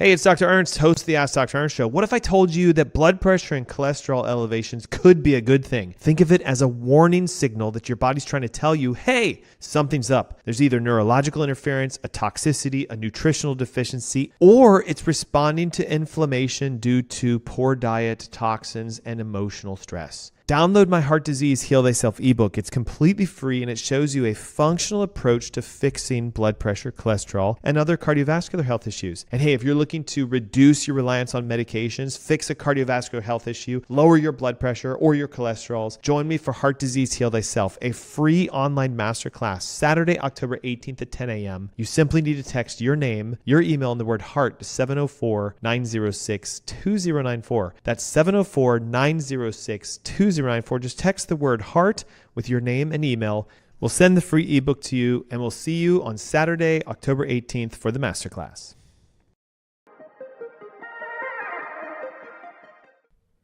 Hey, it's Dr. Ernst, host of the AskDrErnst Show. What if I told you that blood pressure and cholesterol elevations could be a good thing? Think of it as a warning signal that your body's trying to tell you, hey, something's up. There's either neurological interference, a toxicity, a nutritional deficiency, or it's responding to inflammation due to poor diet, toxins, and emotional stress. Download my Heart Disease Heal Thyself ebook. It's completely free and it shows you a functional approach to fixing blood pressure, cholesterol, and other cardiovascular health issues. And hey, if you're looking to reduce your reliance on medications, fix a cardiovascular health issue, lower your blood pressure or your cholesterols, join me for Heart Disease Heal Thyself, a free online masterclass, Saturday, October 18th at 10 a.m. You simply need to text your name, your email, and the word HEART to 704-906-2094. That's 704-906-2094. Just text the word HEART with your name and email. We'll send the free ebook to you, and we'll see you on Saturday, October 18th for the masterclass.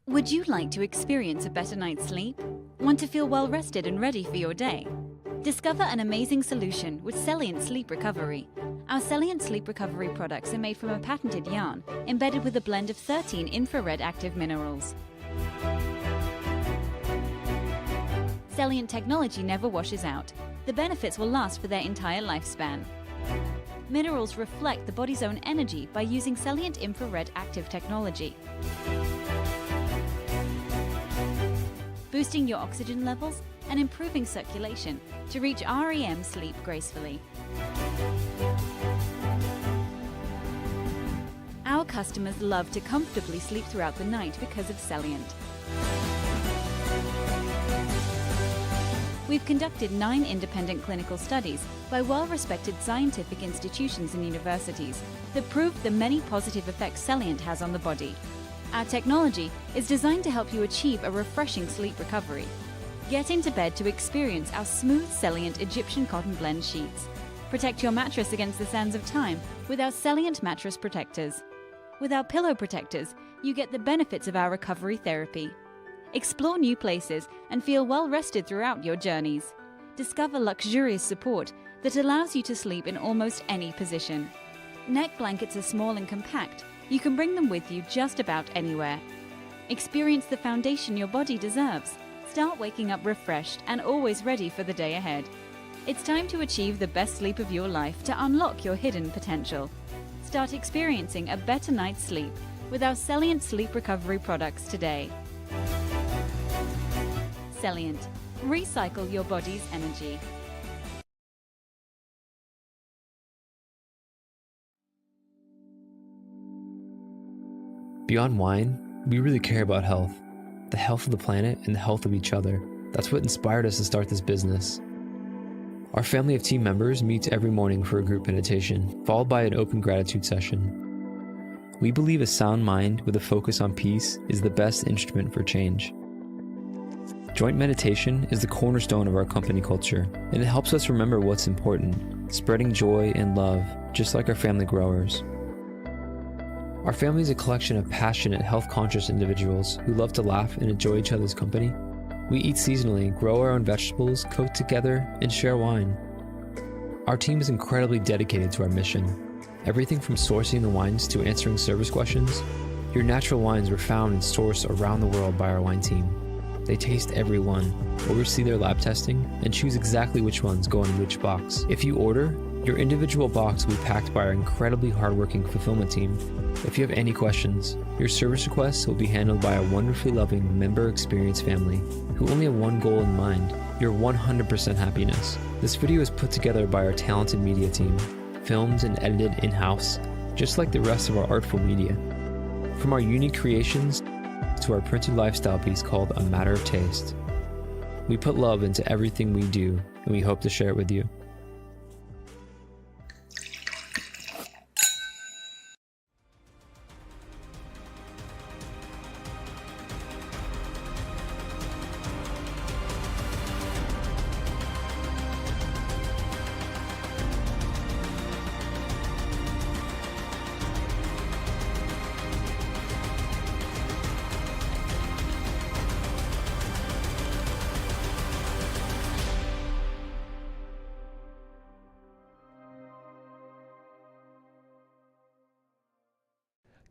Would you like to experience a better night's sleep? Want to feel well rested and ready for your day? Discover an amazing solution with Celient Sleep Recovery. Our Celient Sleep Recovery products are made from a patented yarn embedded with a blend of 13 infrared active minerals. Celient technology never washes out. The benefits will last for their entire lifespan. Minerals reflect the body's own energy by using Celient infrared active technology, boosting your oxygen levels and improving circulation to reach REM sleep gracefully. Our customers love to comfortably sleep throughout the night because of Celient. We've conducted 9 independent clinical studies by well-respected scientific institutions and universities that prove the many positive effects Celient has on the body. Our technology is designed to help you achieve a refreshing sleep recovery. Get into bed to experience our smooth Celient Egyptian cotton blend sheets. Protect your mattress against the sands of time with our Celient mattress protectors. With our pillow protectors, you get the benefits of our recovery therapy. Explore new places and feel well rested throughout your journeys. Discover luxurious support that allows you to sleep in almost any position. Neck blankets are small and compact. You can bring them with you just about anywhere. Experience the foundation your body deserves. Start waking up refreshed and always ready for the day ahead. It's time to achieve the best sleep of your life to unlock your hidden potential. Start experiencing a better night's sleep with our Celient Sleep Recovery products today. Celient. Recycle your body's energy. Beyond wine, we really care about health. The health of the planet and the health of each other. That's what inspired us to start this business. Our family of team members meets every morning for a group meditation, followed by an open gratitude session. We believe a sound mind with a focus on peace is the best instrument for change. Joint meditation is the cornerstone of our company culture, and it helps us remember what's important, spreading joy and love, just like our family growers. Our family is a collection of passionate, health-conscious individuals who love to laugh and enjoy each other's company. We eat seasonally, grow our own vegetables, cook together, and share wine. Our team is incredibly dedicated to our mission. Everything from sourcing the wines to answering service questions. Your natural wines are found and sourced around the world by our wine team. They taste every one, oversee their lab testing, and choose exactly which ones go in which box. If you order, your individual box will be packed by our incredibly hardworking fulfillment team. If you have any questions, your service requests will be handled by a wonderfully loving member experience family who only have one goal in mind, your 100% happiness. This video is put together by our talented media team, filmed and edited in-house, just like the rest of our artful media. From our unique creations to our printed lifestyle piece called A Matter of Taste. We put love into everything we do, and we hope to share it with you.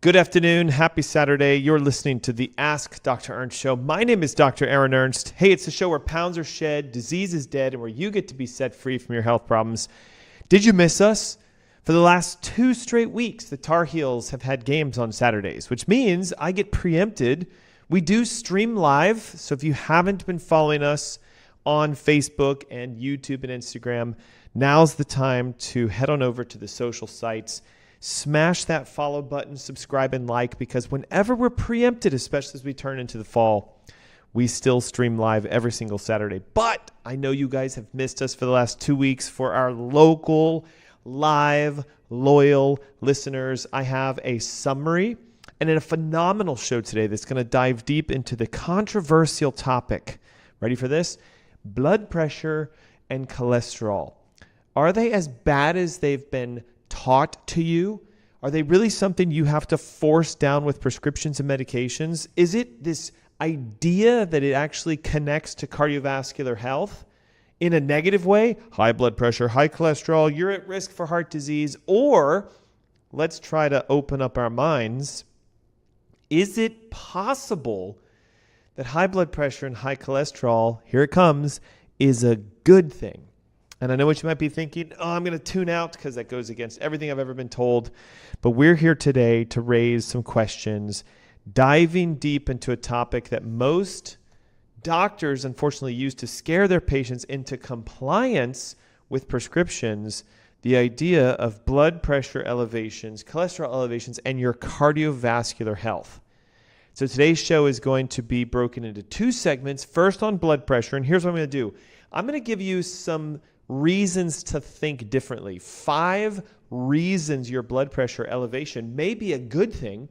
Good afternoon. Happy Saturday. You're listening to the Ask Dr. Ernst Show. My name is Dr. Aaron Ernst. Hey, it's a show where pounds are shed, disease is dead, and where you get to be set free from your health problems. Did you miss us? For the last 2 straight weeks, the Tar Heels have had games on Saturdays, which means I get preempted. We do stream live, so if you haven't been following us on Facebook and YouTube and Instagram, now's the time to head on over to the social sites. Smash that follow button, subscribe, and like, because whenever we're preempted, especially as we turn into the fall, we still stream live every single Saturday. But I know you guys have missed us for the last 2 weeks. For our local, live, loyal listeners, I have a summary and a phenomenal show today that's going to dive deep into the controversial topic. Ready for this? Blood pressure and cholesterol. Are they as bad as they've been taught to you? Are they really something you have to force down with prescriptions and medications? Is it this idea that it actually connects to cardiovascular health in a negative way? High blood pressure, high cholesterol, you're at risk for heart disease. Or let's try to open up our minds. Is it possible that high blood pressure and high cholesterol, here it comes, is a good thing? And I know what you might be thinking, I'm going to tune out because that goes against everything I've ever been told. But we're here today to raise some questions, diving deep into a topic that most doctors unfortunately use to scare their patients into compliance with prescriptions, the idea of blood pressure elevations, cholesterol elevations, and your cardiovascular health. So today's show is going to be broken into 2 segments. First on blood pressure, and here's what I'm going to do. I'm going to give you some reasons to think differently. 5 reasons your blood pressure elevation may be a good thing.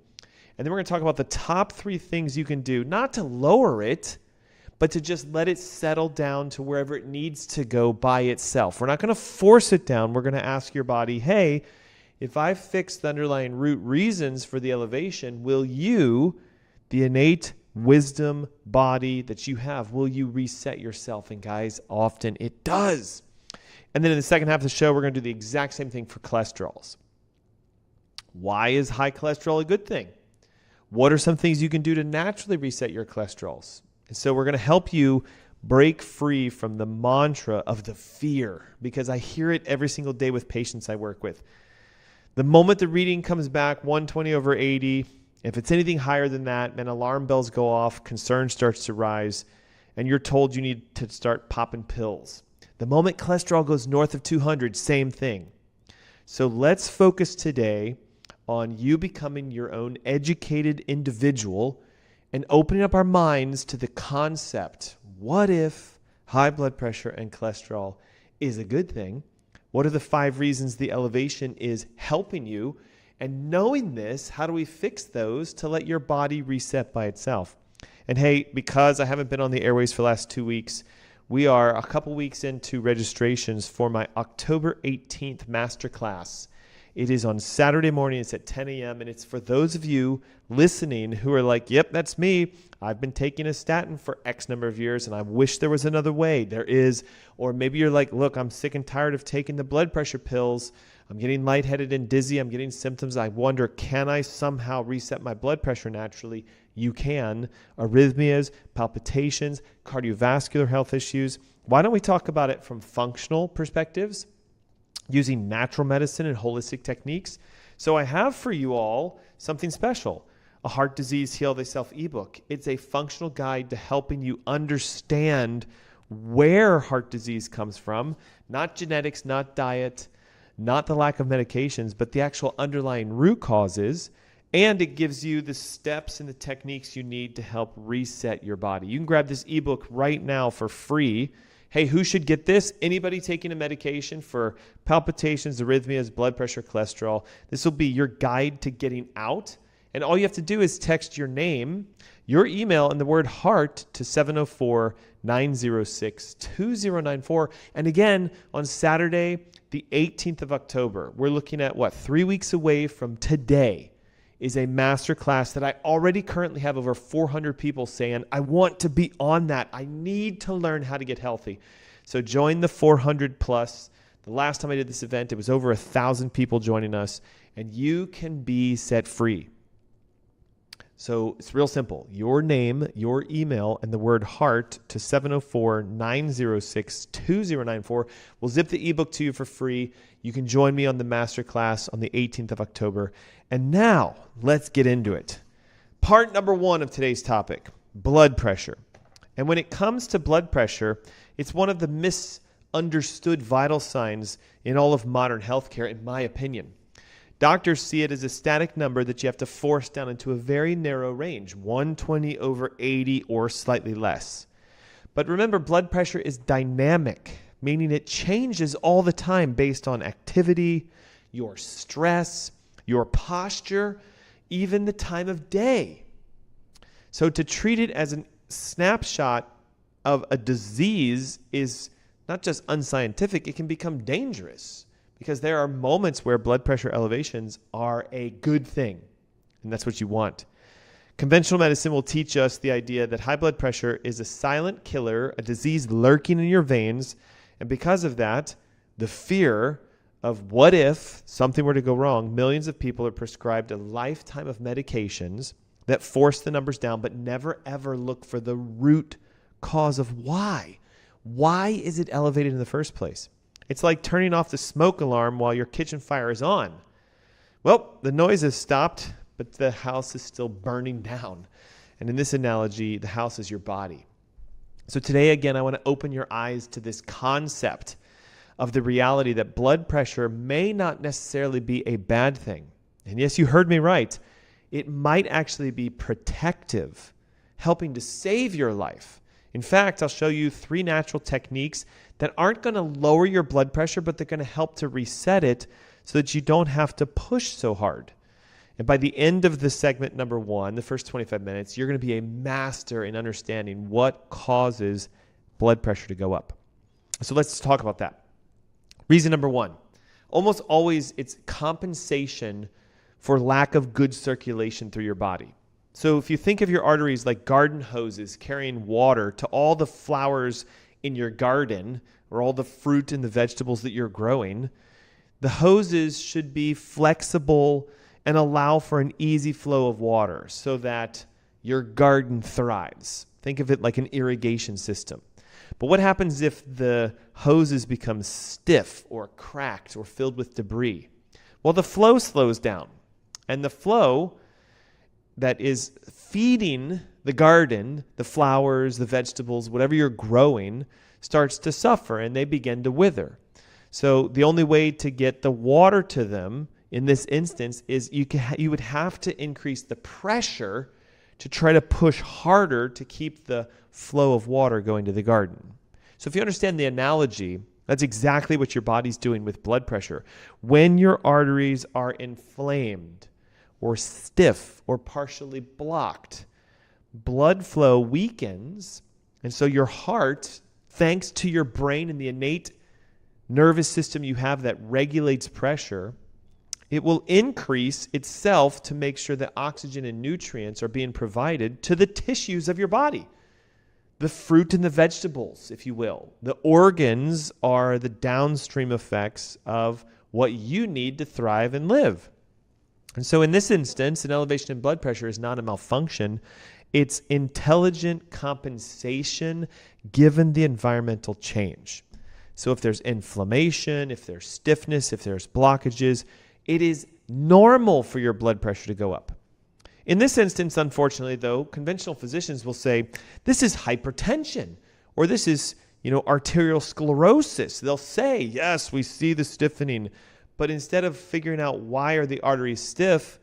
And then we're going to talk about the top 3 things you can do, not to lower it, but to just let it settle down to wherever it needs to go by itself. We're not going to force it down. We're going to ask your body, hey, if I fix the underlying root reasons for the elevation, will you, the innate wisdom body that you have, will you reset yourself? And guys, often it does. And then in the second half of the show, we're going to do the exact same thing for cholesterols. Why is high cholesterol a good thing? What are some things you can do to naturally reset your cholesterols? And so we're going to help you break free from the mantra of the fear, because I hear it every single day with patients I work with. The moment the reading comes back 120/80, if it's anything higher than that, then alarm bells go off, concern starts to rise, and you're told you need to start popping pills. The moment cholesterol goes north of 200, same thing. So let's focus today on you becoming your own educated individual and opening up our minds to the concept. What if high blood pressure and cholesterol is a good thing? What are the 5 reasons the elevation is helping you? And knowing this, how do we fix those to let your body reset by itself? And hey, because I haven't been on the airways for the last 2 weeks, we are a couple weeks into registrations for my October 18th masterclass. It is on Saturday morning. It's at 10 a.m. And it's for those of you listening who are like, yep, that's me. I've been taking a statin for X number of years and I wish there was another way. There is. Or maybe you're like, look, I'm sick and tired of taking the blood pressure pills. I'm getting lightheaded and dizzy. I'm getting symptoms. I wonder, can I somehow reset my blood pressure naturally? You can. Arrhythmias, palpitations, cardiovascular health issues. Why don't we talk about it from functional perspectives, using natural medicine and holistic techniques? So I have for you all something special, a Heart Disease Heal Thyself ebook. It's a functional guide to helping you understand where heart disease comes from, not genetics, not diet, not the lack of medications, but the actual underlying root causes. And it gives you the steps and the techniques you need to help reset your body. You can grab this ebook right now for free. Hey, who should get this? Anybody taking a medication for palpitations, arrhythmias, blood pressure, cholesterol. This will be your guide to getting out. And all you have to do is text your name, your email, and the word heart to 704-906-2094. And again, on Saturday, the 18th of October, we're looking at 3 weeks away from today, is a masterclass that I already currently have over 400 people saying, I want to be on that. I need to learn how to get healthy. So join the 400 plus. The last time I did this event, it was over 1,000 people joining us, and you can be set free. So it's real simple. Your name, your email, and the word heart to 704-906-2094. We'll zip the ebook to you for free. You can join me on the masterclass on the 18th of October. And now let's get into it. Part number 1 of today's topic, blood pressure. And when it comes to blood pressure, it's one of the misunderstood vital signs in all of modern healthcare, in my opinion. Doctors see it as a static number that you have to force down into a very narrow range, 120/80 or slightly less. But remember, blood pressure is dynamic, meaning it changes all the time based on activity, your stress, your posture, even the time of day. So to treat it as a snapshot of a disease is not just unscientific, it can become dangerous. Because there are moments where blood pressure elevations are a good thing, and that's what you want. Conventional medicine will teach us the idea that high blood pressure is a silent killer, a disease lurking in your veins, and because of that, the fear of what if something were to go wrong, millions of people are prescribed a lifetime of medications that force the numbers down, but never ever look for the root cause of why. Why is it elevated in the first place? It's like turning off the smoke alarm while your kitchen fire is on. Well, the noise has stopped, but the house is still burning down. And in this analogy, the house is your body. So today, again, I want to open your eyes to this concept of the reality that blood pressure may not necessarily be a bad thing. And yes, you heard me right. It might actually be protective, helping to save your life. In fact, I'll show you 3 natural techniques that aren't going to lower your blood pressure, but they're going to help to reset it so that you don't have to push so hard. And by the end of the segment number 1, the first 25 minutes, you're going to be a master in understanding what causes blood pressure to go up. So let's talk about that. Reason number 1, almost always it's compensation for lack of good circulation through your body. So if you think of your arteries like garden hoses carrying water to all the flowers in your garden or all the fruit and the vegetables that you're growing, the hoses should be flexible and allow for an easy flow of water so that your garden thrives. Think of it like an irrigation system. But what happens if the hoses become stiff or cracked or filled with debris? Well, the flow slows down, and the flow that is feeding the garden, the flowers, the vegetables, whatever you're growing, starts to suffer and they begin to wither. So the only way to get the water to them in this instance is you would have to increase the pressure to try to push harder to keep the flow of water going to the garden. So if you understand the analogy, that's exactly what your body's doing with blood pressure. When your arteries are inflamed or stiff or partially blocked, blood flow weakens, and so your heart, thanks to your brain and the innate nervous system you have that regulates pressure, it will increase itself to make sure that oxygen and nutrients are being provided to the tissues of your body. The fruit and the vegetables, if you will. The organs are the downstream effects of what you need to thrive and live. And so in this instance, an elevation in blood pressure is not a malfunction. It's intelligent compensation given the environmental change. So if there's inflammation, if there's stiffness, if there's blockages, it is normal for your blood pressure to go up. In this instance, unfortunately, though, conventional physicians will say, this is hypertension, or this is, arterial sclerosis. They'll say, yes, we see the stiffening, but instead of figuring out why are the arteries stiff,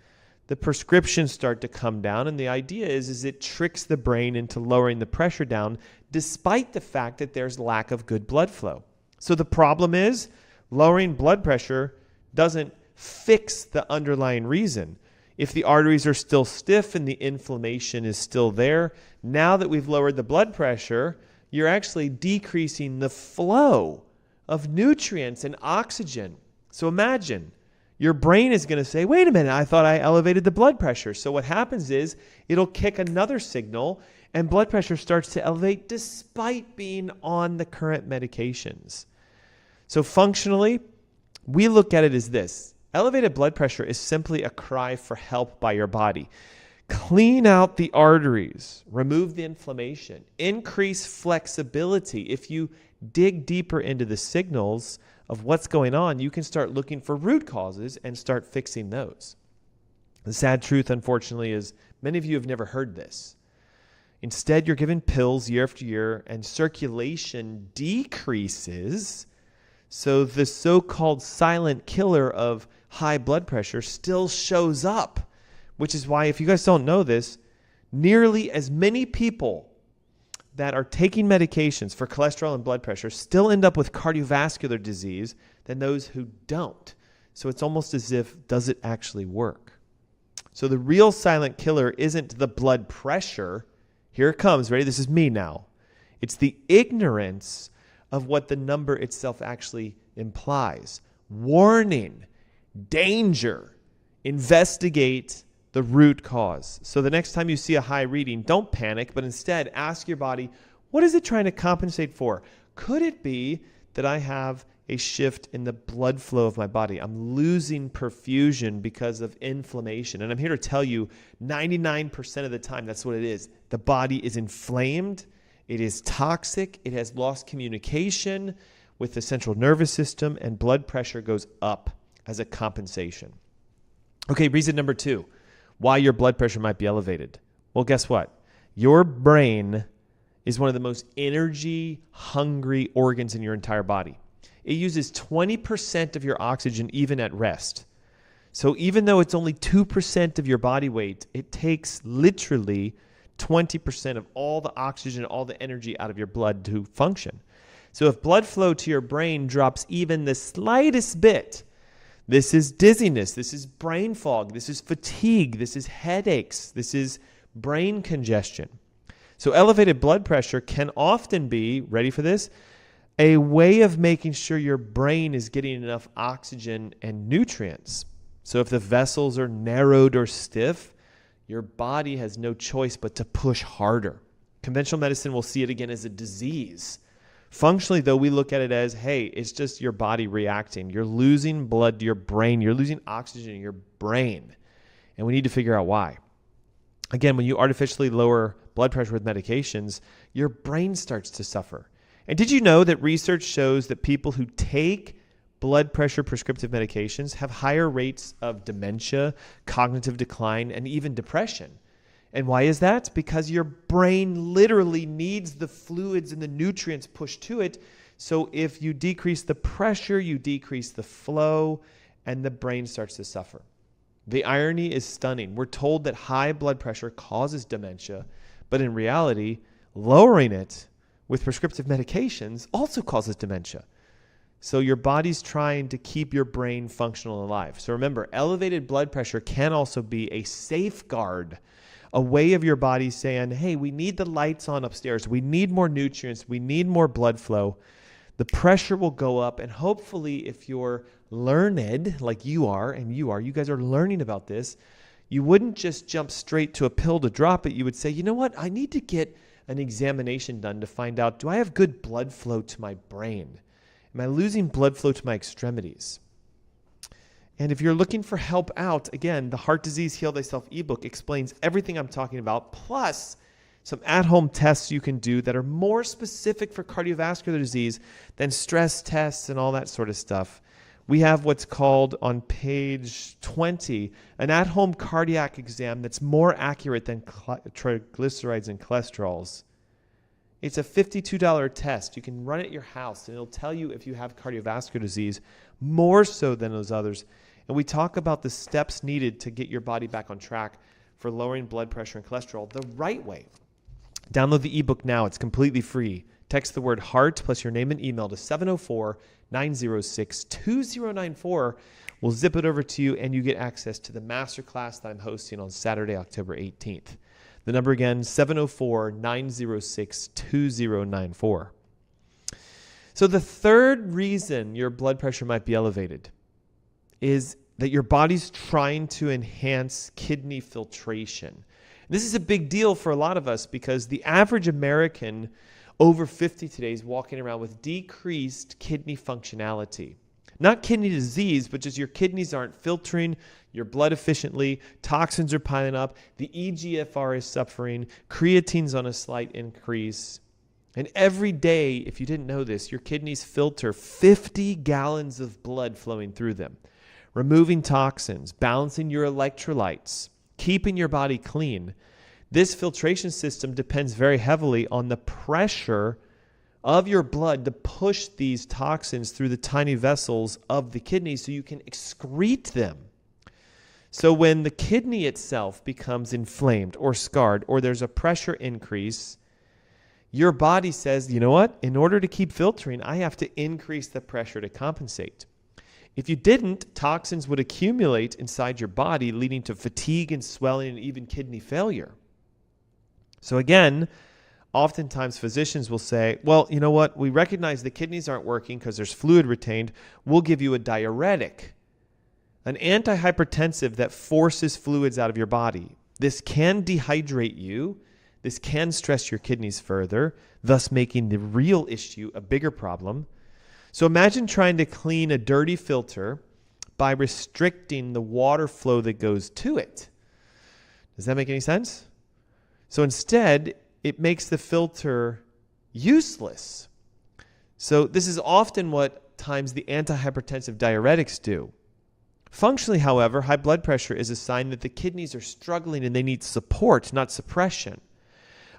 the prescriptions start to come down, and the idea is it tricks the brain into lowering the pressure down despite the fact that there's lack of good blood flow. So the problem is lowering blood pressure doesn't fix the underlying reason. If the arteries are still stiff and the inflammation is still there, now that we've lowered the blood pressure, you're actually decreasing the flow of nutrients and oxygen. So imagine your brain is going to say, wait a minute, I thought I elevated the blood pressure. So what happens is it'll kick another signal and blood pressure starts to elevate despite being on the current medications. So functionally, we look at it as this. Elevated blood pressure is simply a cry for help by your body. Clean out the arteries, remove the inflammation, increase flexibility. If you dig deeper into the signals of what's going on, you can start looking for root causes and start fixing those. The sad truth, unfortunately, is many of you have never heard this. Instead, you're given pills year after year, and circulation decreases. So the so-called silent killer of high blood pressure still shows up, which is why, if you guys don't know this, nearly as many people that are taking medications for cholesterol and blood pressure still end up with cardiovascular disease than those who don't. So it's almost as if, does it actually work? So the real silent killer isn't the blood pressure. Here it comes. Ready? This is me now. It's the ignorance of what the number itself actually implies. Warning, danger, investigate the root cause. So the next time you see a high reading, don't panic, but instead ask your body, what is it trying to compensate for? Could it be that I have a shift in the blood flow of my body? I'm losing perfusion because of inflammation. And I'm here to tell you 99% of the time that's what it is. The body is inflamed. It is toxic. It has lost communication with the central nervous system, and blood pressure goes up as a compensation. Okay, reason number 2, why your blood pressure might be elevated. Well, guess what? Your brain is one of the most energy-hungry organs in your entire body. It uses 20% of your oxygen even at rest. So even though it's only 2% of your body weight, it takes literally 20% of all the oxygen, all the energy out of your blood to function. So if blood flow to your brain drops even the slightest bit, this is dizziness, this is brain fog, this is fatigue, this is headaches, this is brain congestion. So elevated blood pressure can often be, ready for this, a way of making sure your brain is getting enough oxygen and nutrients. So if the vessels are narrowed or stiff, your body has no choice but to push harder. Conventional medicine will see it again as a disease. Functionally, though, we look at it as, hey, it's just your body reacting. You're losing blood to your brain. You're losing oxygen in your brain. And we need to figure out why. Again, when you artificially lower blood pressure with medications, your brain starts to suffer. And did you know that research shows that people who take blood pressure prescriptive medications have higher rates of dementia, cognitive decline, and even depression? And why is that? Because your brain literally needs the fluids and the nutrients pushed to it. So if you decrease the pressure, you decrease the flow, and the brain starts to suffer. The irony is stunning. We're told that high blood pressure causes dementia, but in reality, lowering it with prescriptive medications also causes dementia. So your body's trying to keep your brain functional and alive. So remember, elevated blood pressure can also be a safeguard, a way of your body saying, hey, we need the lights on upstairs. We need more nutrients. We need more blood flow. The pressure will go up, and hopefully if you're learned like you are, and you guys are learning about this, you wouldn't just jump straight to a pill to drop it. You would say, you know what? I need to get an examination done to find out, do I have good blood flow to my brain? Am I losing blood flow to my extremities? And if you're looking for help out, again, the Heart Disease Heal Thyself ebook explains everything I'm talking about, plus some at-home tests you can do that are more specific for cardiovascular disease than stress tests and all that sort of stuff. We have what's called, on page 20, an at-home cardiac exam that's more accurate than triglycerides and cholesterols. It's a $52 test. You can run it at your house, and it'll tell you if you have cardiovascular disease more so than those others. And we talk about the steps needed to get your body back on track for lowering blood pressure and cholesterol the right way. Download the ebook now. It's completely free. Text the word HEART plus your name and email to 704-906-2094. We'll zip it over to you, and you get access to the masterclass that I'm hosting on Saturday, October 18th. The number again, 704-906-2094. So the third reason your blood pressure might be elevated is that your body's trying to enhance kidney filtration. This is a big deal for a lot of us because the average American over 50 today is walking around with decreased kidney functionality. Not kidney disease, but just your kidneys aren't filtering your blood efficiently, toxins are piling up, the EGFR is suffering, creatine's on a slight increase. And every day, if you didn't know this, your kidneys filter 50 gallons of blood flowing through them, removing toxins, balancing your electrolytes, keeping your body clean. This filtration system depends very heavily on the pressure of your blood to push these toxins through the tiny vessels of the kidney so you can excrete them. So when the kidney itself becomes inflamed or scarred or there's a pressure increase, your body says, you know what? In order to keep filtering, I have to increase the pressure to compensate. If you didn't, toxins would accumulate inside your body, leading to fatigue and swelling and even kidney failure. So again, oftentimes physicians will say, well, you know what? We recognize the kidneys aren't working because there's fluid retained. We'll give you a diuretic, an antihypertensive that forces fluids out of your body. This can dehydrate you. This can stress your kidneys further, thus making the real issue a bigger problem. So imagine trying to clean a dirty filter by restricting the water flow that goes to it. Does that make any sense? So instead, it makes the filter useless. So this is often what times the antihypertensive diuretics do. Functionally, however, high blood pressure is a sign that the kidneys are struggling and they need support, not suppression.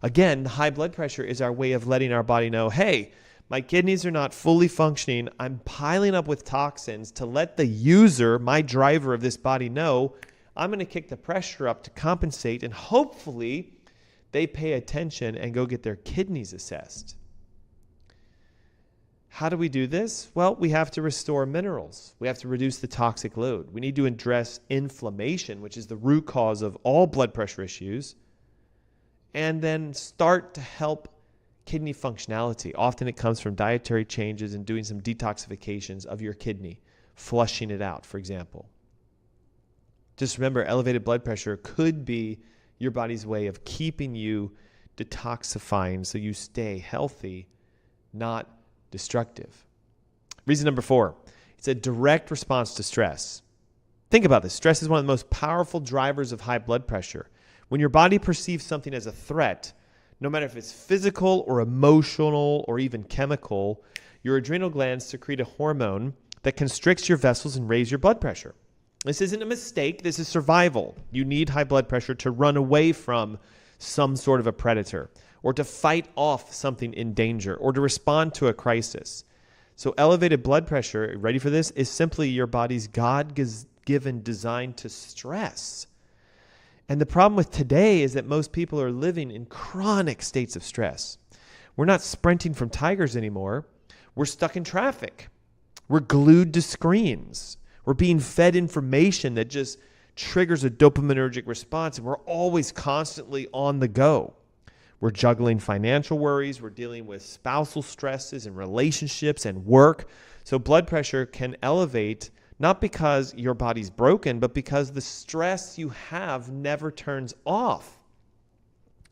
Again, high blood pressure is our way of letting our body know, hey, my kidneys are not fully functioning. I'm piling up with toxins to let the user, my driver of this body, know I'm going to kick the pressure up to compensate, and hopefully they pay attention and go get their kidneys assessed. How do we do this? Well, we have to restore minerals. We have to reduce the toxic load. We need to address inflammation, which is the root cause of all blood pressure issues, and then start to help kidney functionality. Often it comes from dietary changes and doing some detoxifications of your kidney, flushing it out, for example. Just remember, elevated blood pressure could be your body's way of keeping you detoxifying so you stay healthy, not destructive. Reason number 4, it's a direct response to stress. Think about this. Stress is one of the most powerful drivers of high blood pressure. When your body perceives something as a threat, no matter if it's physical or emotional or even chemical, your adrenal glands secrete a hormone that constricts your vessels and raises your blood pressure. This isn't a mistake. This is survival. You need high blood pressure to run away from some sort of a predator, or to fight off something in danger, or to respond to a crisis. So elevated blood pressure, ready for this, is simply your body's God-given design to stress. And the problem with today is that most people are living in chronic states of stress. We're not sprinting from tigers anymore. We're stuck in traffic. We're glued to screens. We're being fed information that just triggers a dopaminergic response, and we're always constantly on the go. We're juggling financial worries. We're dealing with spousal stresses and relationships and work. So blood pressure can elevate not because your body's broken, but because the stress you have never turns off.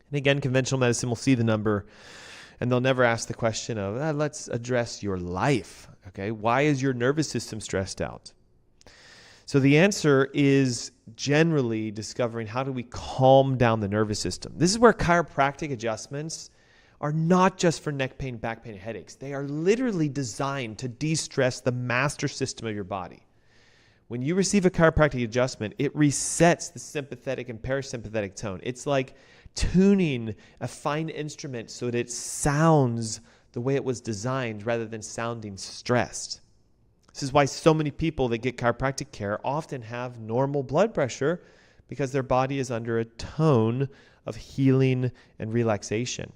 And again, conventional medicine will see the number and they'll never ask the question of, let's address your life. Okay, why is your nervous system stressed out? So the answer is generally discovering how do we calm down the nervous system. This is where chiropractic adjustments are not just for neck pain, back pain, and headaches. They are literally designed to de-stress the master system of your body. When you receive a chiropractic adjustment, it resets the sympathetic and parasympathetic tone. It's like tuning a fine instrument so that it sounds the way it was designed rather than sounding stressed. This is why so many people that get chiropractic care often have normal blood pressure, because their body is under a tone of healing and relaxation.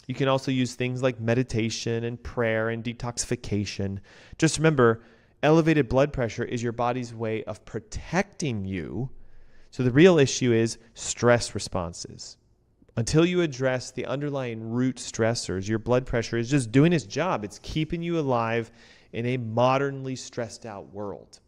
You can also use things like meditation and prayer and detoxification. Just remember, elevated blood pressure is your body's way of protecting you. So the real issue is stress responses. Until you address the underlying root stressors, your blood pressure is just doing its job. It's keeping you alive in a modernly stressed out world.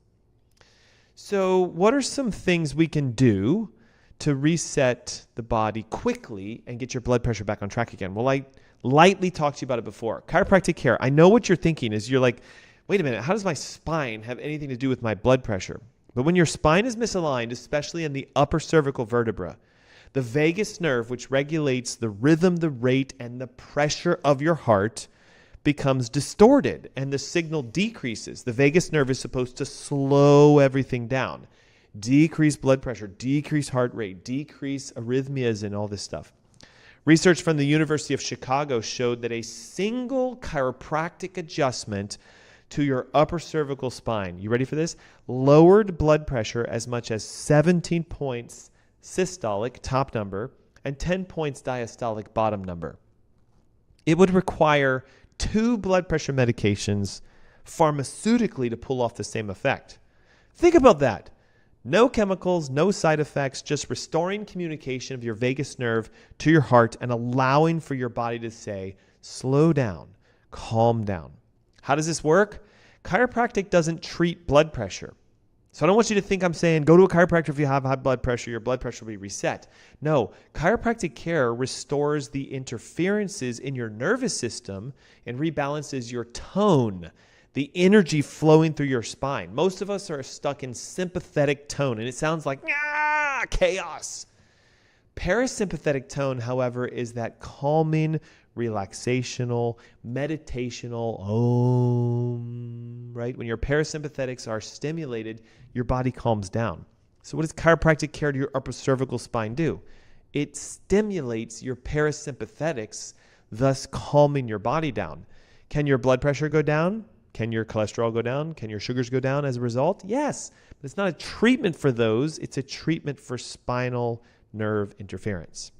So what are some things we can do to reset the body quickly and get your blood pressure back on track again? Well, I lightly talked to you about it before. Chiropractic care. I know what you're thinking is you're like, wait a minute, how does my spine have anything to do with my blood pressure? But when your spine is misaligned, especially in the upper cervical vertebra, the vagus nerve, which regulates the rhythm, the rate, and the pressure of your heart, becomes distorted and the signal decreases. The vagus nerve is supposed to slow everything down, decrease blood pressure, decrease heart rate, decrease arrhythmias and all this stuff. Research from the University of Chicago showed that a single chiropractic adjustment to your upper cervical spine, you ready for this? Lowered blood pressure as much as 17 points systolic, top number, and 10 points diastolic, bottom number. It would require 2 blood pressure medications pharmaceutically to pull off the same effect. Think about that. No chemicals, no side effects, just restoring communication of your vagus nerve to your heart and allowing for your body to say, slow down, calm down. How does this work? Chiropractic doesn't treat blood pressure. So I don't want you to think I'm saying go to a chiropractor if you have high blood pressure, your blood pressure will be reset. No, chiropractic care restores the interferences in your nervous system and rebalances your tone, the energy flowing through your spine. Most of us are stuck in sympathetic tone, and it sounds like chaos. Parasympathetic tone, however, is that calming, relaxational, meditational, right? When your parasympathetics are stimulated, your body calms down. So what does chiropractic care to your upper cervical spine do? It stimulates your parasympathetics, thus calming your body down. Can your blood pressure go down? Can your cholesterol go down? Can your sugars go down as a result? Yes, but it's not a treatment for those. It's a treatment for spinal nerve interference.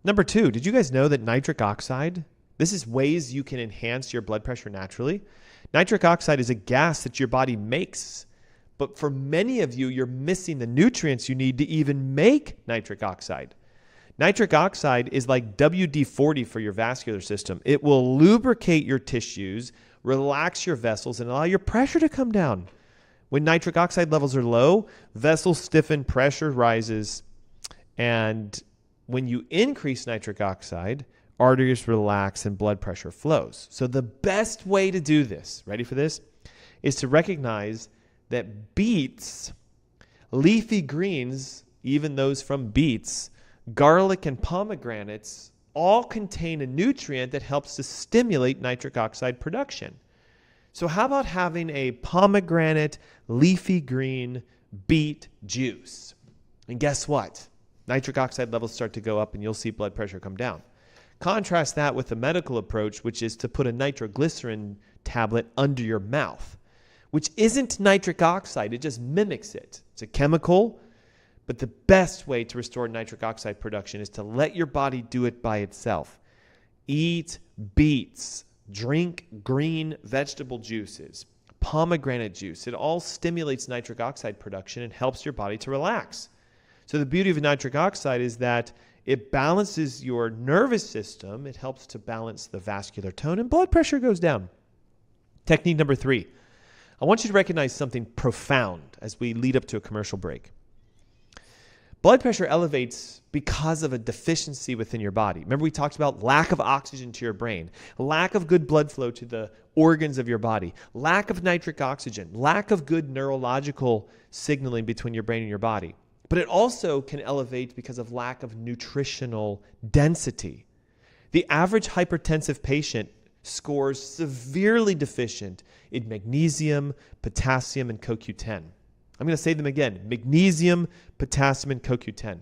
Number 2, did you guys know that nitric oxide, this is ways you can enhance your blood pressure naturally? Nitric oxide is a gas that your body makes, but for many of you, you're missing the nutrients you need to even make nitric oxide. Nitric oxide is like WD-40 for your vascular system. It will lubricate your tissues, relax your vessels, and allow your pressure to come down. When nitric oxide levels are low, vessels stiffen, pressure rises, and when you increase nitric oxide, arteries relax and blood pressure flows. So the best way to do this, ready for this, is to recognize that beets, leafy greens, even those from beets, garlic and pomegranates all contain a nutrient that helps to stimulate nitric oxide production. So how about having a pomegranate, leafy green, beet juice? And guess what? Nitric oxide levels start to go up and you'll see blood pressure come down. Contrast that with the medical approach, which is to put a nitroglycerin tablet under your mouth, which isn't nitric oxide. It just mimics it. It's a chemical, but the best way to restore nitric oxide production is to let your body do it by itself. Eat beets, drink green vegetable juices, pomegranate juice. It all stimulates nitric oxide production and helps your body to relax. So the beauty of nitric oxide is that it balances your nervous system. It helps to balance the vascular tone and blood pressure goes down. Technique number 3. I want you to recognize something profound as we lead up to a commercial break. Blood pressure elevates because of a deficiency within your body. Remember we talked about lack of oxygen to your brain, lack of good blood flow to the organs of your body, lack of nitric oxygen, lack of good neurological signaling between your brain and your body. But it also can elevate because of lack of nutritional density. The average hypertensive patient scores severely deficient in magnesium, potassium, and CoQ10. I'm going to say them again. Magnesium, potassium, and CoQ10.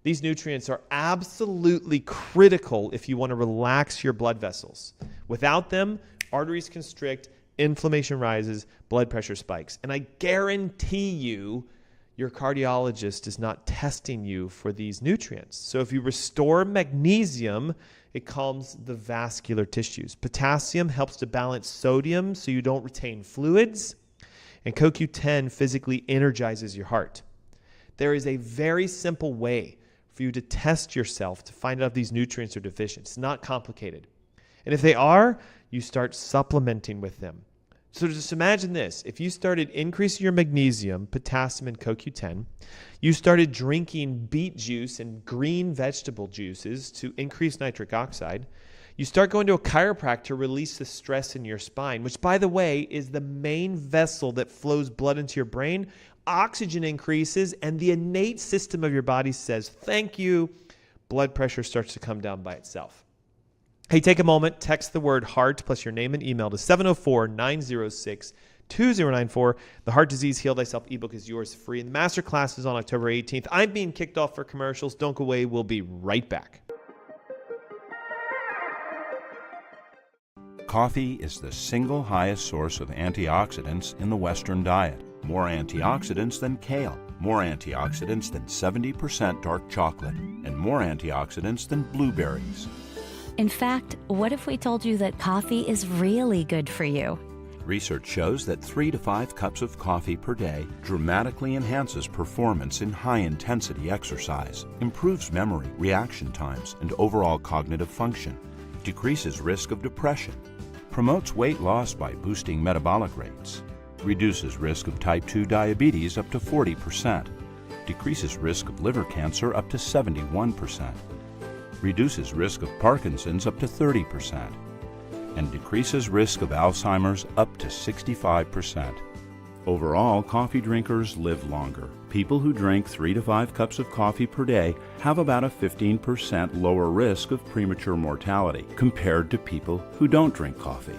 These nutrients are absolutely critical if you want to relax your blood vessels. Without them, arteries constrict, inflammation rises, blood pressure spikes. And I guarantee you, your cardiologist is not testing you for these nutrients. So if you restore magnesium, it calms the vascular tissues. Potassium helps to balance sodium so you don't retain fluids. And CoQ10 physically energizes your heart. There is a very simple way for you to test yourself to find out if these nutrients are deficient. It's not complicated. And if they are, you start supplementing with them. So just imagine this. If you started increasing your magnesium, potassium, and CoQ10, you started drinking beet juice and green vegetable juices to increase nitric oxide, You start going to a chiropractor to release the stress in your spine, which, by the way, is the main vessel that flows blood into your brain. Oxygen increases, and the innate system of your body says, thank you. Blood pressure starts to come down by itself. Hey, take a moment, text the word HEART plus your name and email to 704-906-2094. The Heart Disease Heal Thyself ebook is yours free. And the masterclass is on October 18th. I'm being kicked off for commercials. Don't go away. We'll be right back. Coffee is the single highest source of antioxidants in the Western diet. More antioxidants than kale, more antioxidants than 70% dark chocolate, and more antioxidants than blueberries. In fact, what if we told you that coffee is really good for you? Research shows that 3 to 5 cups of coffee per day dramatically enhances performance in high-intensity exercise, improves memory, reaction times, and overall cognitive function, decreases risk of depression, promotes weight loss by boosting metabolic rates, reduces risk of type 2 diabetes up to 40%, decreases risk of liver cancer up to 71%, reduces risk of Parkinson's up to 30%, and decreases risk of Alzheimer's up to 65%. Overall, coffee drinkers live longer. People who drink 3 to 5 cups of coffee per day have about a 15% lower risk of premature mortality compared to people who don't drink coffee.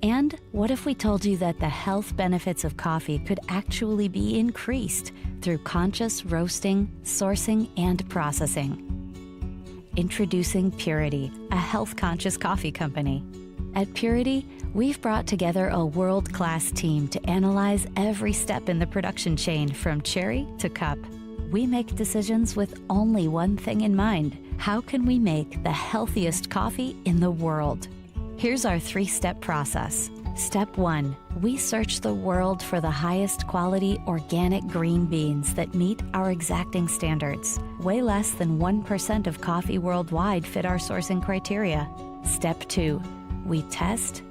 And what if we told you that the health benefits of coffee could actually be increased through conscious roasting, sourcing, and processing? Introducing Purity, a health-conscious coffee company. At Purity, we've brought together a world-class team to analyze every step in the production chain from cherry to cup. We make decisions with only one thing in mind: how can we make the healthiest coffee in the world? Here's our 3-step process. Step 1, we search the world for the highest quality organic green beans that meet our exacting standards. Way less than 1% of coffee worldwide fit our sourcing criteria. Step 2, we test,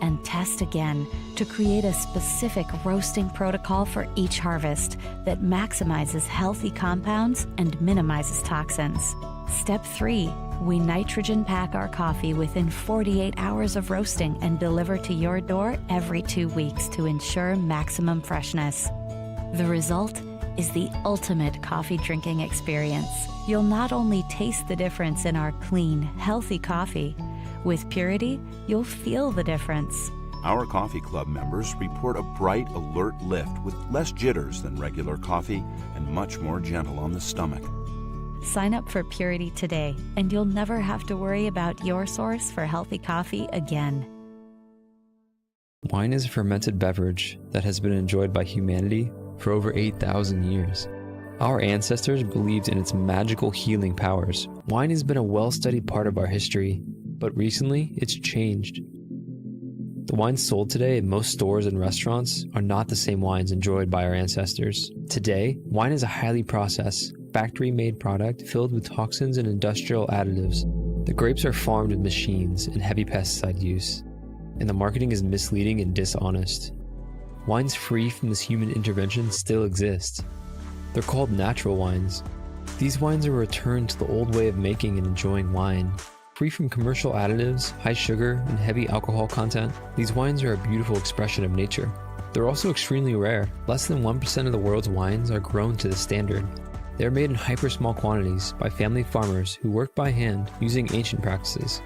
and test again to create a specific roasting protocol for each harvest that maximizes healthy compounds and minimizes toxins. Step 3, we nitrogen pack our coffee within 48 hours of roasting and deliver to your door every 2 weeks to ensure maximum freshness. The result is the ultimate coffee drinking experience. You'll not only taste the difference in our clean, healthy coffee, with Purity, you'll feel the difference. Our coffee club members report a bright, alert lift with less jitters than regular coffee and much more gentle on the stomach. Sign up for Purity today, and you'll never have to worry about your source for healthy coffee again. Wine is a fermented beverage that has been enjoyed by humanity for over 8,000 years. Our ancestors believed in its magical healing powers. Wine has been a well-studied part of our history, but recently it's changed. The wines sold today in most stores and restaurants are not the same wines enjoyed by our ancestors. Today, wine is a highly processed, factory-made product filled with toxins and industrial additives. The grapes are farmed with machines and heavy pesticide use, and the marketing is misleading and dishonest. Wines free from this human intervention still exist. They're called natural wines. These wines are a return to the old way of making and enjoying wine. Free from commercial additives, high sugar, and heavy alcohol content, these wines are a beautiful expression of nature. They're also extremely rare. Less than 1% of the world's wines are grown to this standard. They are made in hyper-small quantities by family farmers who work by hand using ancient practices.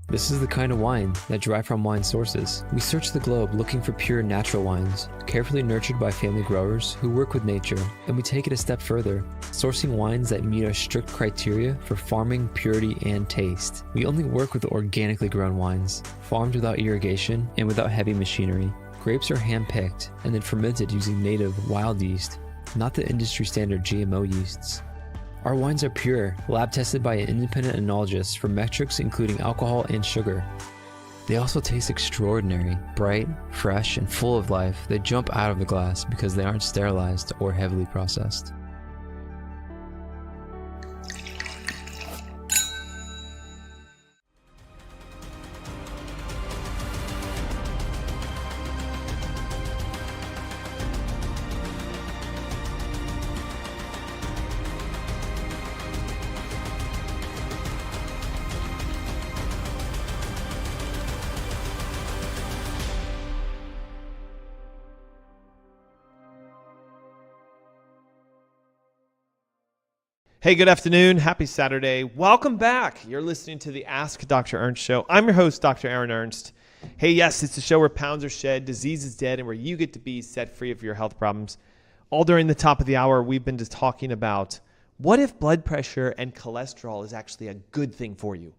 This is the kind of wine that derive from wine sources. We search the globe looking for pure natural wines, carefully nurtured by family growers who work with nature, and we take it a step further, sourcing wines that meet our strict criteria for farming, purity, and taste. We only work with organically grown wines, farmed without irrigation and without heavy machinery. Grapes are hand-picked and then fermented using native wild yeast, not the industry standard GMO yeasts. Our wines are pure, lab-tested by an independent enologist for metrics including alcohol and sugar. They also taste extraordinary, bright, fresh, and full of life. They jump out of the glass because they aren't sterilized or heavily processed. Hey, good afternoon. Happy Saturday. Welcome back. You're listening to the Ask Dr. Ernst Show. I'm your host, Dr. Aaron Ernst. Hey, yes, it's a show where pounds are shed, disease is dead, and where you get to be set free of your health problems. All during the top of the hour, we've been just talking about what if blood pressure and cholesterol is actually a good thing for you?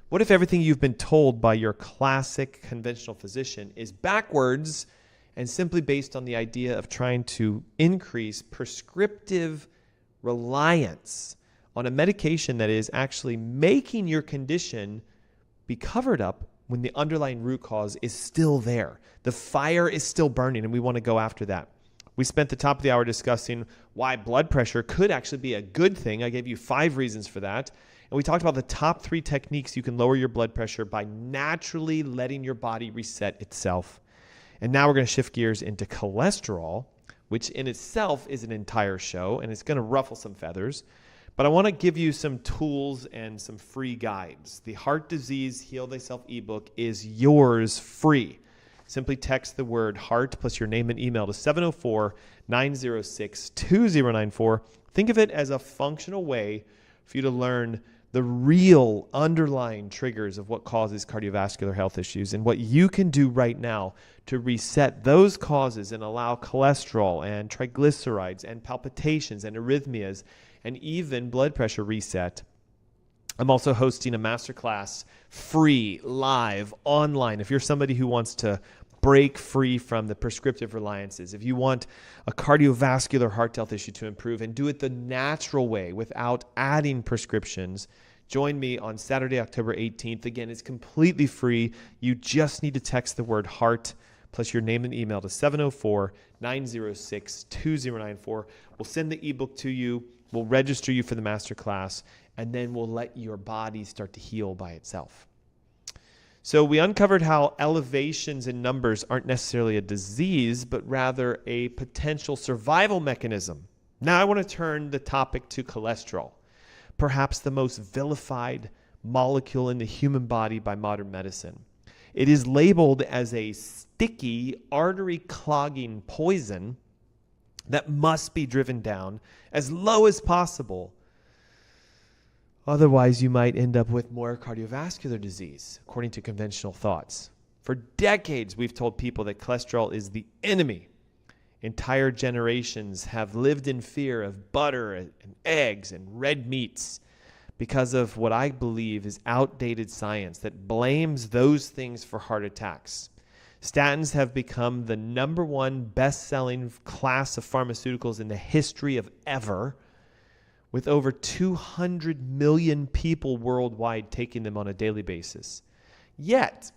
What if everything you've been told by your classic conventional physician is backwards and simply based on the idea of trying to increase prescriptive reliance on a medication that is actually making your condition be covered up when the underlying root cause is still there? The fire is still burning, and we want to go after that. We spent the top of the hour discussing why blood pressure could actually be a good thing. I gave you 5 reasons for that. And we talked about the top 3 techniques you can lower your blood pressure by naturally letting your body reset itself. And now we're going to shift gears into cholesterol, which in itself is an entire show, and it's going to ruffle some feathers. But I want to give you some tools and some free guides. The Heart Disease Heal Thyself ebook is yours free. Simply text the word HEART plus your name and email to 704-906-2094. Think of it as a functional way for you to learn the real underlying triggers of what causes cardiovascular health issues and what you can do right now to reset those causes and allow cholesterol and triglycerides and palpitations and arrhythmias and even blood pressure reset. I'm also hosting a masterclass free, live, online. If you're somebody who wants to break free from the prescriptive reliances, if you want a cardiovascular heart health issue to improve and do it the natural way without adding prescriptions, join me on Saturday, October 18th. Again, it's completely free. You just need to text the word HEART plus your name and email to 704-906-2094. We'll send the ebook to you. We'll register you for the masterclass, and then we'll let your body start to heal by itself. So we uncovered how elevations in numbers aren't necessarily a disease, but rather a potential survival mechanism. Now I want to turn the topic to cholesterol, perhaps the most vilified molecule in the human body by modern medicine. It is labeled as a sticky, artery-clogging poison that must be driven down as low as possible. Otherwise, you might end up with more cardiovascular disease, according to conventional thoughts. For decades, we've told people that cholesterol is the enemy. Entire generations have lived in fear of butter and eggs and red meats because of what I believe is outdated science that blames those things for heart attacks. Statins have become the #1 best-selling class of pharmaceuticals in the history of ever, with over 200 million people worldwide taking them on a daily basis. Yet,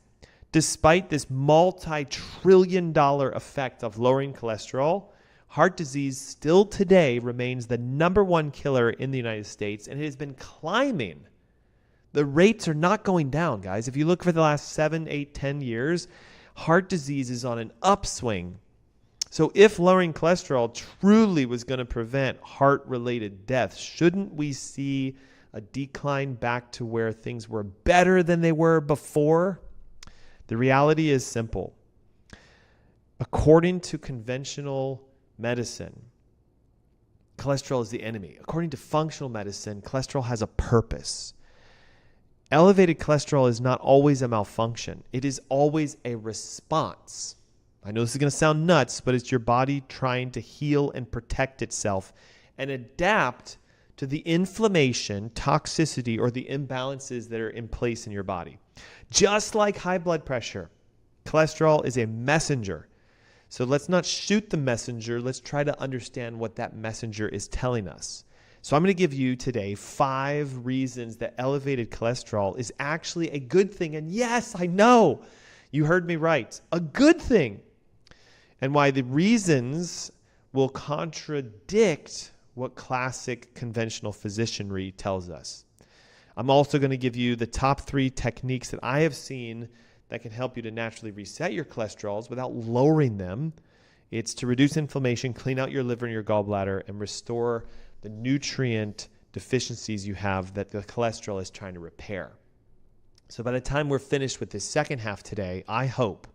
despite this multi-trillion-dollar effect of lowering cholesterol, heart disease still today remains the #1 killer in the United States, and it has been climbing. The rates are not going down, guys. If you look for the last 7, 8, 10 years, heart disease is on an upswing. So if lowering cholesterol truly was going to prevent heart-related deaths, shouldn't we see a decline back to where things were better than they were before? The reality is simple. According to conventional medicine, cholesterol is the enemy. According to functional medicine, cholesterol has a purpose. Elevated cholesterol is not always a malfunction. It is always a response. I know this is going to sound nuts, but it's your body trying to heal and protect itself and adapt to the inflammation, toxicity, or the imbalances that are in place in your body. Just like high blood pressure, cholesterol is a messenger. So let's not shoot the messenger. Let's try to understand what that messenger is telling us. So I'm going to give you today 5 reasons that elevated cholesterol is actually a good thing. And yes, I know, you heard me right, a good thing. And why the reasons will contradict what classic conventional physicianry tells us. I'm also going to give you the top 3 techniques that I have seen that can help you to naturally reset your cholesterols without lowering them. It's to reduce inflammation, clean out your liver and your gallbladder, and restore the nutrient deficiencies you have that the cholesterol is trying to repair. So by the time we're finished with this second half today, I hope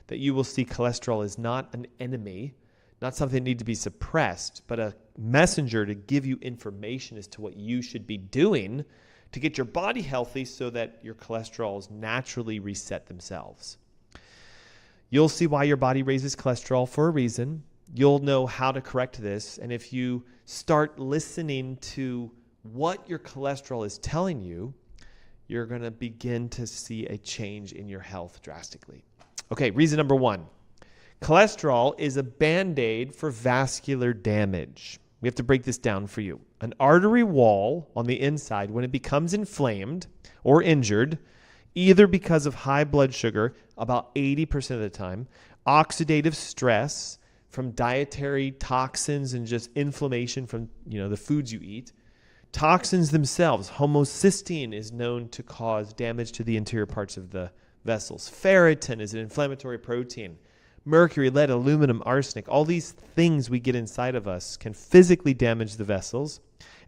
that you will see cholesterol as not an enemy, not something that needs to be suppressed, but a messenger to give you information as to what you should be doing to get your body healthy so that your cholesterols naturally reset themselves. You'll see why your body raises cholesterol for a reason. You'll know how to correct this. And if you start listening to what your cholesterol is telling you, you're going to begin to see a change in your health drastically. Okay, reason number 1. Cholesterol is a Band-Aid for vascular damage. We have to break this down for you. An artery wall on the inside, when it becomes inflamed or injured, either because of high blood sugar, about 80% of the time, oxidative stress from dietary toxins and just inflammation from the foods you eat, toxins themselves, homocysteine is known to cause damage to the interior parts of the vessels. Ferritin is an inflammatory protein. Mercury, lead, aluminum, arsenic, all these things we get inside of us can physically damage the vessels.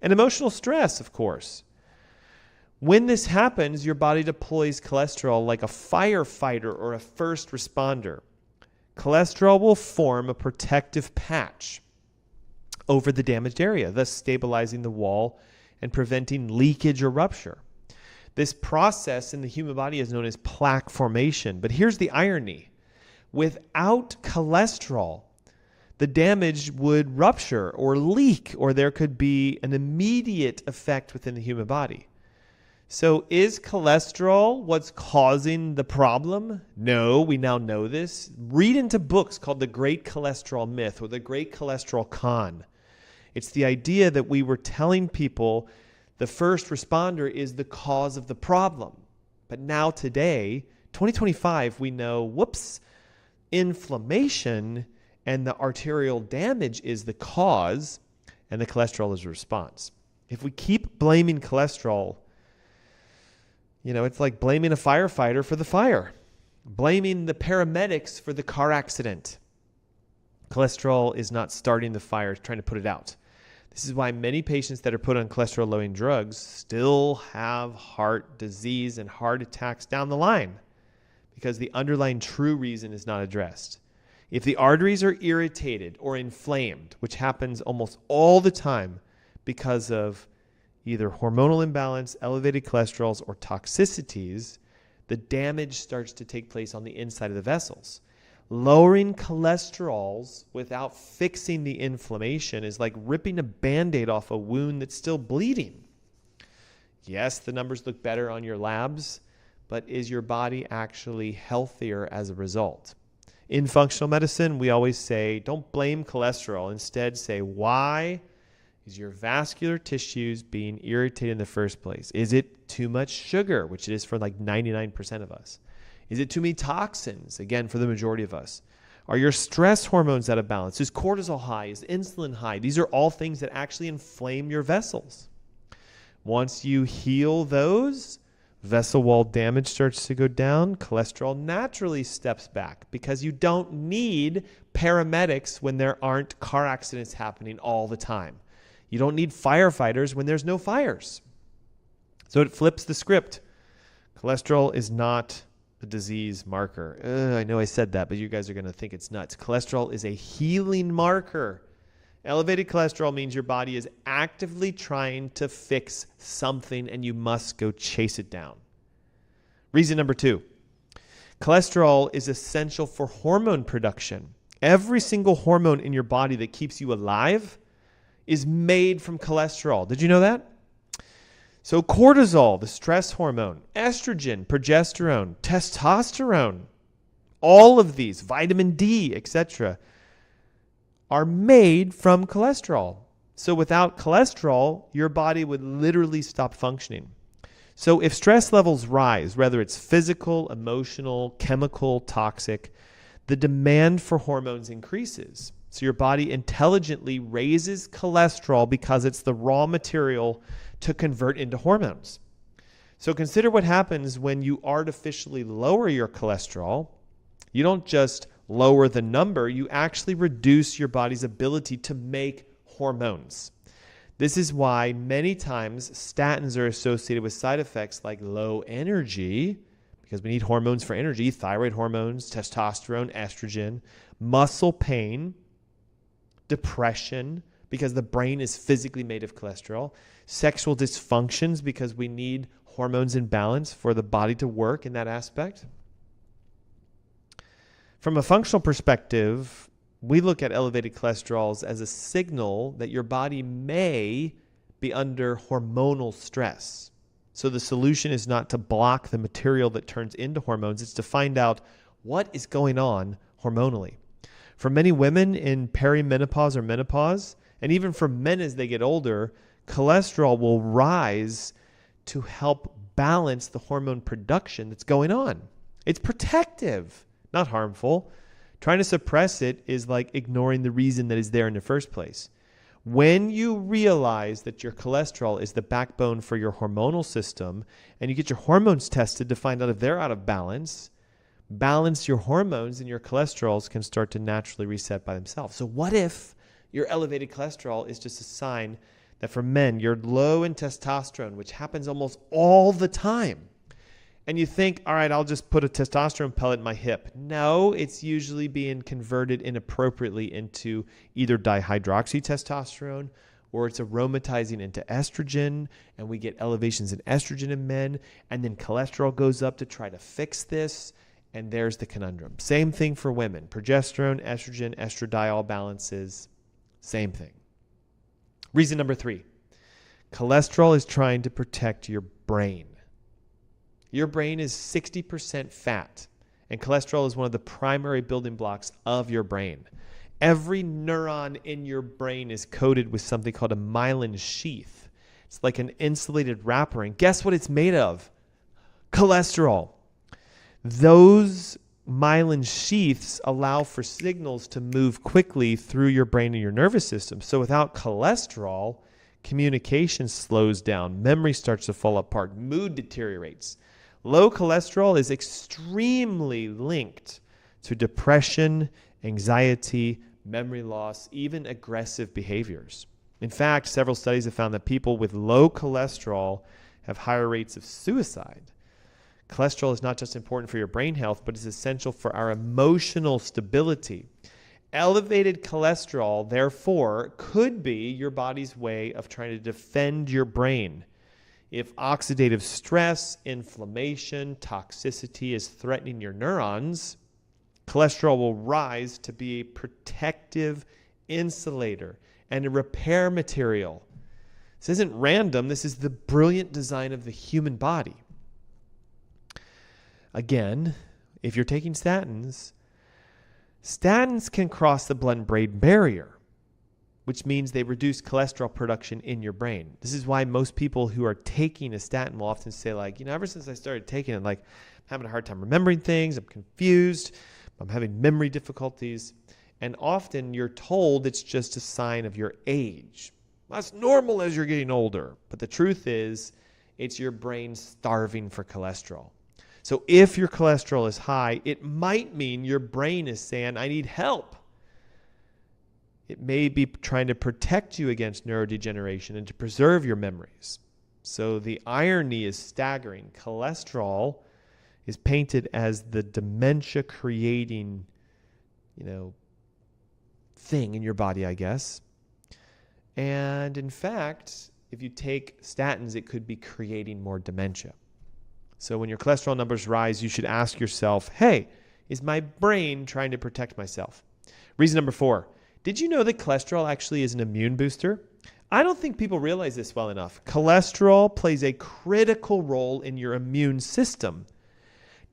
And emotional stress, of course. When this happens, your body deploys cholesterol like a firefighter or a first responder. Cholesterol will form a protective patch over the damaged area, thus stabilizing the wall and preventing leakage or rupture. This process in the human body is known as plaque formation. But here's the irony. Without cholesterol, the damage would rupture or leak, or there could be an immediate effect within the human body. So is cholesterol what's causing the problem? No, we now know this. Read into books called The Great Cholesterol Myth or The Great Cholesterol Con. It's the idea that we were telling people the first responder is the cause of the problem. But now today, 2025, we know, inflammation and the arterial damage is the cause, and the cholesterol is a response. If we keep blaming cholesterol, it's like blaming a firefighter for the fire, blaming the paramedics for the car accident. Cholesterol is not starting the fire, it's trying to put it out. This is why many patients that are put on cholesterol-lowering drugs still have heart disease and heart attacks down the line, because the underlying true reason is not addressed. If the arteries are irritated or inflamed, which happens almost all the time because of either hormonal imbalance, elevated cholesterols, or toxicities, the damage starts to take place on the inside of the vessels. Lowering cholesterols without fixing the inflammation is like ripping a Band-Aid off a wound that's still bleeding. Yes, the numbers look better on your labs, but is your body actually healthier as a result? In functional medicine, we always say, don't blame cholesterol. Instead, say, why is your vascular tissues being irritated in the first place? Is it too much sugar, which it is for like 99% of us? Is it too many toxins, again, for the majority of us? Are your stress hormones out of balance? Is cortisol high? Is insulin high? These are all things that actually inflame your vessels. Once you heal those, vessel wall damage starts to go down. Cholesterol naturally steps back because you don't need paramedics when there aren't car accidents happening all the time. You don't need firefighters when there's no fires. So it flips the script. Cholesterol is not a disease marker. I know I said that, but you guys are going to think it's nuts. Cholesterol is a healing marker. Elevated cholesterol means your body is actively trying to fix something and you must go chase it down. Reason number 2. Cholesterol is essential for hormone production. Every single hormone in your body that keeps you alive is made from cholesterol. Did you know that? So cortisol, the stress hormone, estrogen, progesterone, testosterone, all of these, vitamin D, etc., are made from cholesterol. So without cholesterol, your body would literally stop functioning. So if stress levels rise, whether it's physical, emotional, chemical, toxic, the demand for hormones increases. So your body intelligently raises cholesterol because it's the raw material to convert into hormones. So consider what happens when you artificially lower your cholesterol. You don't just lower the number, you actually reduce your body's ability to make hormones. This is why many times statins are associated with side effects like low energy, because we need hormones for energy, thyroid hormones, testosterone, estrogen, muscle pain, depression, because the brain is physically made of cholesterol. Sexual dysfunctions because we need hormones in balance for the body to work in that aspect. From a functional perspective, we look at elevated cholesterols as a signal that your body may be under hormonal stress. So the solution is not to block the material that turns into hormones, it's to find out what is going on hormonally. For many women in perimenopause or menopause, and even for men as they get older, cholesterol will rise to help balance the hormone production that's going on. It's protective, not harmful. Trying to suppress it is like ignoring the reason that is there in the first place. When you realize that your cholesterol is the backbone for your hormonal system and you get your hormones tested to find out if they're out of balance, balance your hormones and your cholesterols can start to naturally reset by themselves. So what if your elevated cholesterol is just a sign that for men, you're low in testosterone, which happens almost all the time. And you think, all right, I'll just put a testosterone pellet in my hip. No, it's usually being converted inappropriately into either dihydroxytestosterone or it's aromatizing into estrogen, and we get elevations in estrogen in men, and then cholesterol goes up to try to fix this, and there's the conundrum. Same thing for women. Progesterone, estrogen, estradiol balances, same thing. Reason number 3, cholesterol is trying to protect your brain. Your brain is 60% fat, and cholesterol is one of the primary building blocks of your brain. Every neuron in your brain is coated with something called a myelin sheath. It's like an insulated wrapper, and guess what it's made of? Cholesterol. Those myelin sheaths allow for signals to move quickly through your brain and your nervous system. So without cholesterol, communication slows down, memory starts to fall apart, mood deteriorates. Low cholesterol is extremely linked to depression, anxiety, memory loss, even aggressive behaviors. In fact, several studies have found that people with low cholesterol have higher rates of suicide. Cholesterol is not just important for your brain health, but it's essential for our emotional stability. Elevated cholesterol, therefore, could be your body's way of trying to defend your brain. If oxidative stress, inflammation, toxicity is threatening your neurons, cholesterol will rise to be a protective insulator and a repair material. This isn't random. This is the brilliant design of the human body. Again, if you're taking statins, statins can cross the blood-brain barrier, which means they reduce cholesterol production in your brain. This is why most people who are taking a statin will often say, like, ever since I started taking it, like, I'm having a hard time remembering things, I'm confused, I'm having memory difficulties. And often you're told it's just a sign of your age. That's normal as you're getting older. But the truth is, it's your brain starving for cholesterol. So if your cholesterol is high, it might mean your brain is saying, I need help. It may be trying to protect you against neurodegeneration and to preserve your memories. So the irony is staggering. Cholesterol is painted as the dementia-creating, thing in your body, I guess. And in fact, if you take statins, it could be creating more dementia. So when your cholesterol numbers rise, you should ask yourself, hey, is my brain trying to protect myself? Reason number 4, did you know that cholesterol actually is an immune booster? I don't think people realize this well enough. Cholesterol plays a critical role in your immune system.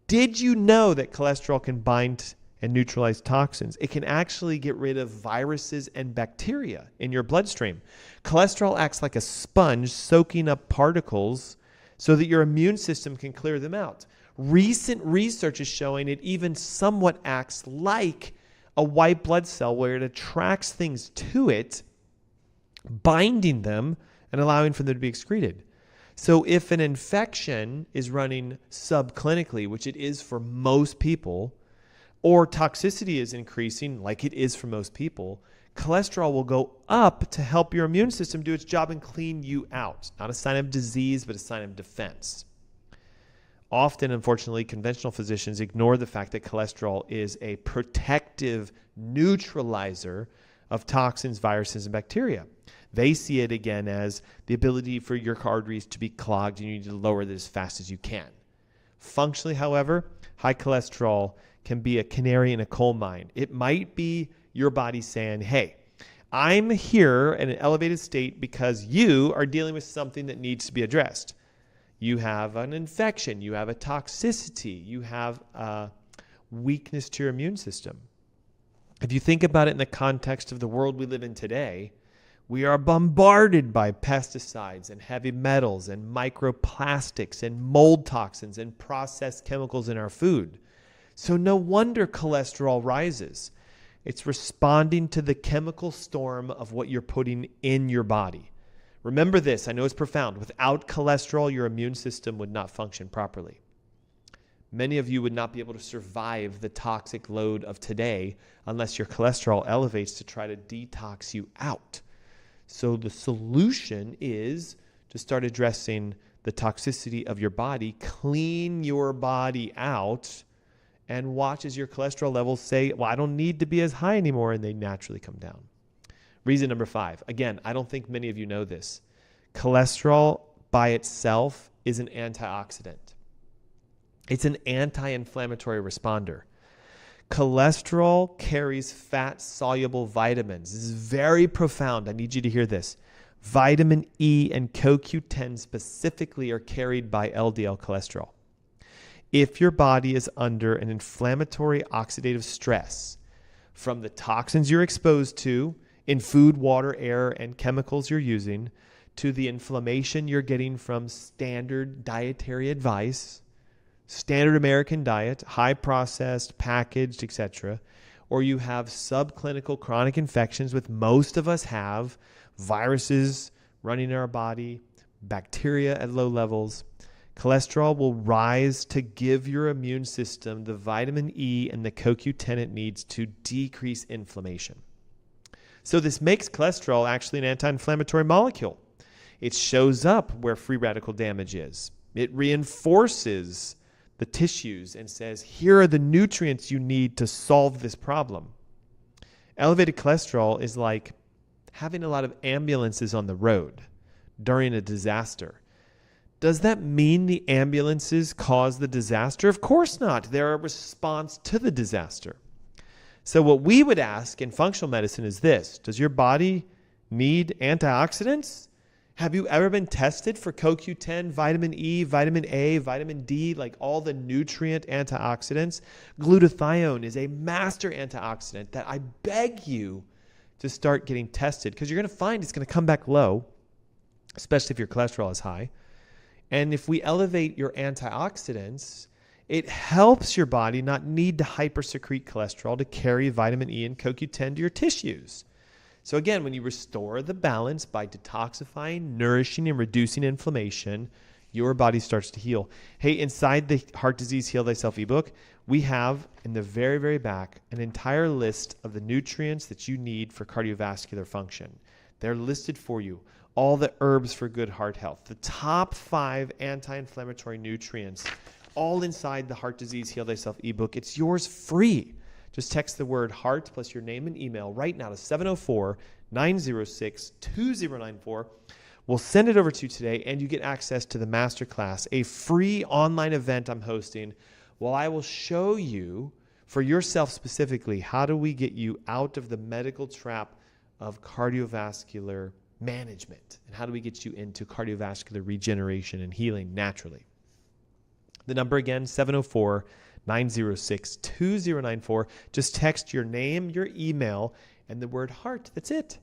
Did you know that cholesterol can bind and neutralize toxins? It can actually get rid of viruses and bacteria in your bloodstream. Cholesterol acts like a sponge, soaking up particles so that your immune system can clear them out. Recent research is showing it even somewhat acts like a white blood cell where it attracts things to it, binding them and allowing for them to be excreted. So if an infection is running subclinically, which it is for most people, or toxicity is increasing like it is for most people, cholesterol will go up to help your immune system do its job and clean you out. Not a sign of disease, but a sign of defense. Often, unfortunately, conventional physicians ignore the fact that cholesterol is a protective neutralizer of toxins, viruses, and bacteria. They see it again as the ability for your arteries to be clogged, and you need to lower it as fast as you can. Functionally, however, high cholesterol can be a canary in a coal mine. It might be your body saying, hey, I'm here in an elevated state because you are dealing with something that needs to be addressed. You have an infection, you have a toxicity, you have a weakness to your immune system. If you think about it in the context of the world we live in today, we are bombarded by pesticides and heavy metals and microplastics and mold toxins and processed chemicals in our food. So no wonder cholesterol rises. It's responding to the chemical storm of what you're putting in your body. Remember this, I know it's profound. Without cholesterol, your immune system would not function properly. Many of you would not be able to survive the toxic load of today unless your cholesterol elevates to try to detox you out. So the solution is to start addressing the toxicity of your body, clean your body out, and watch as your cholesterol levels say, well, I don't need to be as high anymore, and they naturally come down. Reason number 5. Again, I don't think many of you know this. Cholesterol by itself is an antioxidant. It's an anti-inflammatory responder. Cholesterol carries fat-soluble vitamins. This is very profound. I need you to hear this. Vitamin E and CoQ10 specifically are carried by LDL cholesterol. If your body is under an inflammatory oxidative stress from the toxins you're exposed to in food, water, air, and chemicals you're using, to the inflammation you're getting from standard dietary advice, standard American diet, high processed, packaged, etc., or you have subclinical chronic infections, which most of us have, viruses running in our body, bacteria at low levels, cholesterol will rise to give your immune system the vitamin E and the CoQ10 it needs to decrease inflammation. So this makes cholesterol actually an anti-inflammatory molecule. It shows up where free radical damage is. It reinforces the tissues and says, here are the nutrients you need to solve this problem. Elevated cholesterol is like having a lot of ambulances on the road during a disaster. Does that mean the ambulances cause the disaster? Of course not. They're a response to the disaster. So what we would ask in functional medicine is this: does your body need antioxidants? Have you ever been tested for CoQ10, vitamin E, vitamin A, vitamin D, like all the nutrient antioxidants? Glutathione is a master antioxidant that I beg you to start getting tested, because you're going to find it's going to come back low, especially if your cholesterol is high. And if we elevate your antioxidants, it helps your body not need to hypersecrete cholesterol to carry vitamin E and CoQ10 to your tissues. So again, when you restore the balance by detoxifying, nourishing, and reducing inflammation, your body starts to heal. Hey, inside the Heart Disease Heal Thyself ebook, we have in the very, very back an entire list of the nutrients that you need for cardiovascular function. They're listed for you. All the herbs for good heart health. The top 5 anti-inflammatory nutrients, all inside the Heart Disease Heal Thyself ebook. It's yours free. Just text the word HEART plus your name and email right now to 704-906-2094. We'll send it over to you today, and you get access to the Masterclass, a free online event I'm hosting. Well, I will show you for yourself specifically, how do we get you out of the medical trap of cardiovascular management, and how do we get you into cardiovascular regeneration and healing naturally. The number again, 704-906-2094. Just text your name, your email, and the word HEART. That's it.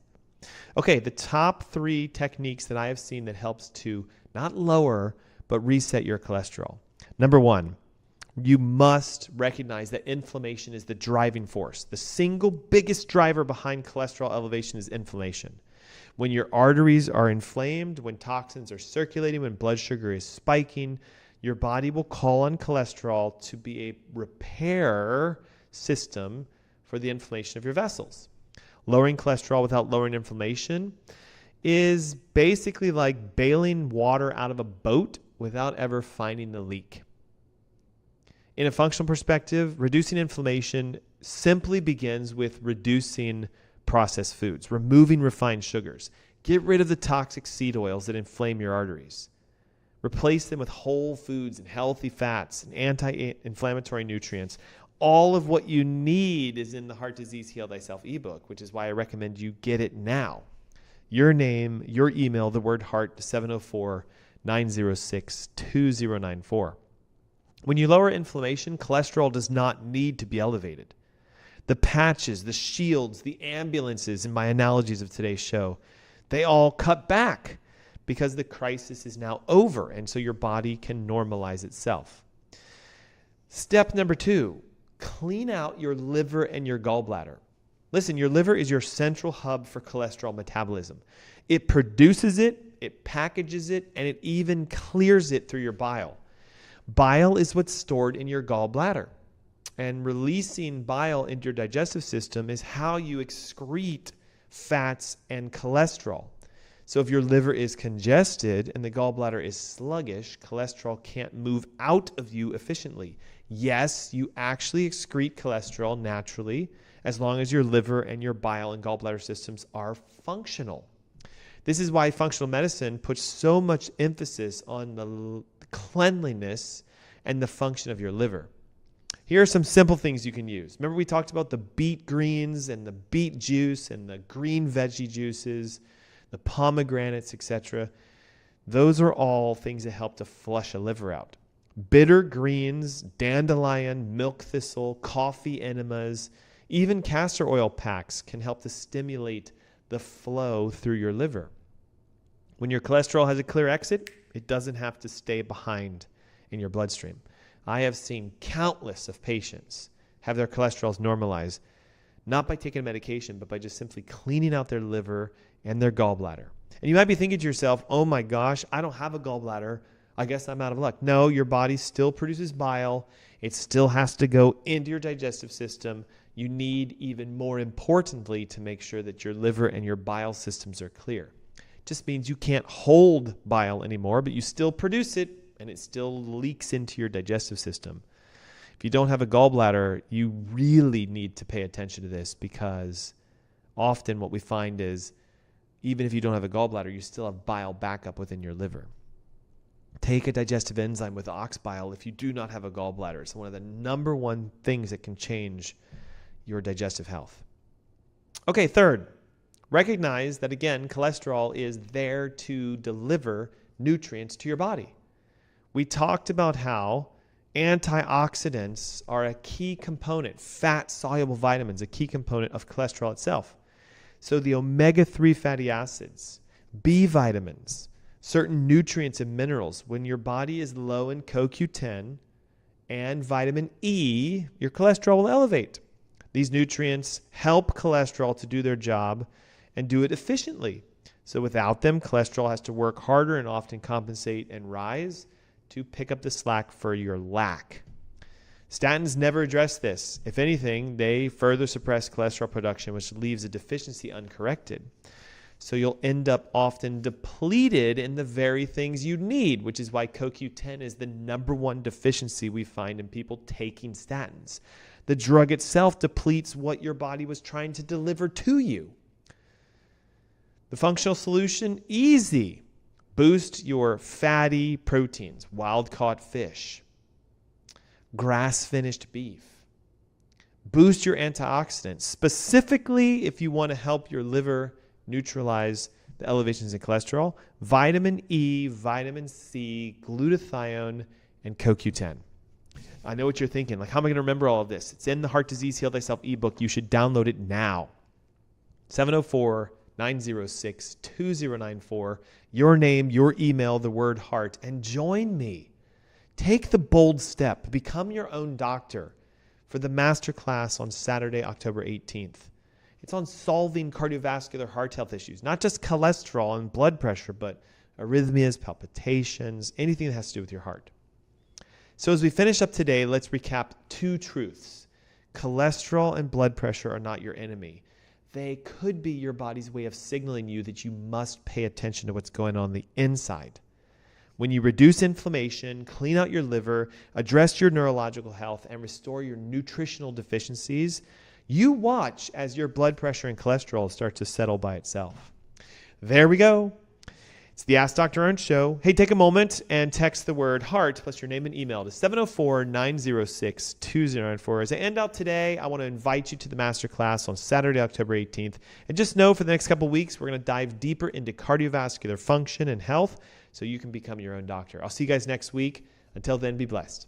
Okay, the top 3 techniques that I have seen that helps to not lower, but reset your cholesterol. Number 1, you must recognize that inflammation is the driving force. The single biggest driver behind cholesterol elevation is inflammation. When your arteries are inflamed, when toxins are circulating, when blood sugar is spiking, your body will call on cholesterol to be a repair system for the inflammation of your vessels. Lowering cholesterol without lowering inflammation is basically like bailing water out of a boat without ever finding the leak. In a functional perspective, reducing inflammation simply begins with reducing processed foods, removing refined sugars. Get rid of the toxic seed oils that inflame your arteries. Replace them with whole foods and healthy fats and anti-inflammatory nutrients. All of what you need is in the Heart Disease Heal Thyself ebook, which is why I recommend you get it now. Your name, your email, the word heart to 704-906-2094. When you lower inflammation, cholesterol does not need to be elevated. The patches, the shields, the ambulances, in my analogies of today's show, they all cut back because the crisis is now over, and so your body can normalize itself. Step number 2, clean out your liver and your gallbladder. Listen, your liver is your central hub for cholesterol metabolism. It produces it, it packages it, and it even clears it through your bile. Bile is what's stored in your gallbladder. And releasing bile into your digestive system is how you excrete fats and cholesterol. So if your liver is congested and the gallbladder is sluggish, cholesterol can't move out of you efficiently. Yes, you actually excrete cholesterol naturally as long as your liver and your bile and gallbladder systems are functional. This is why functional medicine puts so much emphasis on the cleanliness and the function of your liver. Here are some simple things you can use. Remember we talked about the beet greens and the beet juice and the green veggie juices, the pomegranates, etc. Those are all things that help to flush a liver out. Bitter greens, dandelion, milk thistle, coffee enemas, even castor oil packs can help to stimulate the flow through your liver. When your cholesterol has a clear exit, it doesn't have to stay behind in your bloodstream. I have seen countless of patients have their cholesterols normalized, not by taking medication, but by just simply cleaning out their liver and their gallbladder. And you might be thinking to yourself, oh my gosh, I don't have a gallbladder. I guess I'm out of luck. No, your body still produces bile. It still has to go into your digestive system. You need, even more importantly, to make sure that your liver and your bile systems are clear. It just means you can't hold bile anymore, but you still produce it, and it still leaks into your digestive system. If you don't have a gallbladder, you really need to pay attention to this, because often what we find is even if you don't have a gallbladder, you still have bile backup within your liver. Take a digestive enzyme with ox bile if you do not have a gallbladder. It's one of the number one things that can change your digestive health. Okay, third, recognize that, again, cholesterol is there to deliver nutrients to your body. We talked about how antioxidants are a key component, fat-soluble vitamins, a key component of cholesterol itself. So the omega-3 fatty acids, B vitamins, certain nutrients and minerals, when your body is low in CoQ10 and vitamin E, your cholesterol will elevate. These nutrients help cholesterol to do their job and do it efficiently. So without them, cholesterol has to work harder and often compensate and rise to pick up the slack for your lack. Statins never address this. If anything, they further suppress cholesterol production, which leaves a deficiency uncorrected. So you'll end up often depleted in the very things you need, which is why CoQ10 is the number one deficiency we find in people taking statins. The drug itself depletes what your body was trying to deliver to you. The functional solution, easy. Boost your fatty proteins, wild-caught fish, grass-finished beef. Boost your antioxidants, specifically if you want to help your liver neutralize the elevations in cholesterol, vitamin E, vitamin C, glutathione, and CoQ10. I know what you're thinking. Like, how am I going to remember all of this? It's in the Heart Disease Heal Thyself ebook. You should download it now. 704-906-2094. Your name, your email, the word heart, and join me. Take the bold step. Become your own doctor for the masterclass on Saturday, October 18th. It's on solving cardiovascular heart health issues, not just cholesterol and blood pressure, but arrhythmias, palpitations, anything that has to do with your heart. So as we finish up today, let's recap 2 truths. Cholesterol and blood pressure are not your enemy. They could be your body's way of signaling you that you must pay attention to what's going on the inside. When you reduce inflammation, clean out your liver, address your neurological health, and restore your nutritional deficiencies, You watch as your blood pressure and cholesterol start to settle by itself. There we go. It's the Ask Dr. Ernst Show. Hey, take a moment and text the word HEART plus your name and email to 704-906-2094. As I end out today, I want to invite you to the masterclass on Saturday, October 18th. And just know for the next couple of weeks, we're going to dive deeper into cardiovascular function and health so you can become your own doctor. I'll see you guys next week. Until then, be blessed.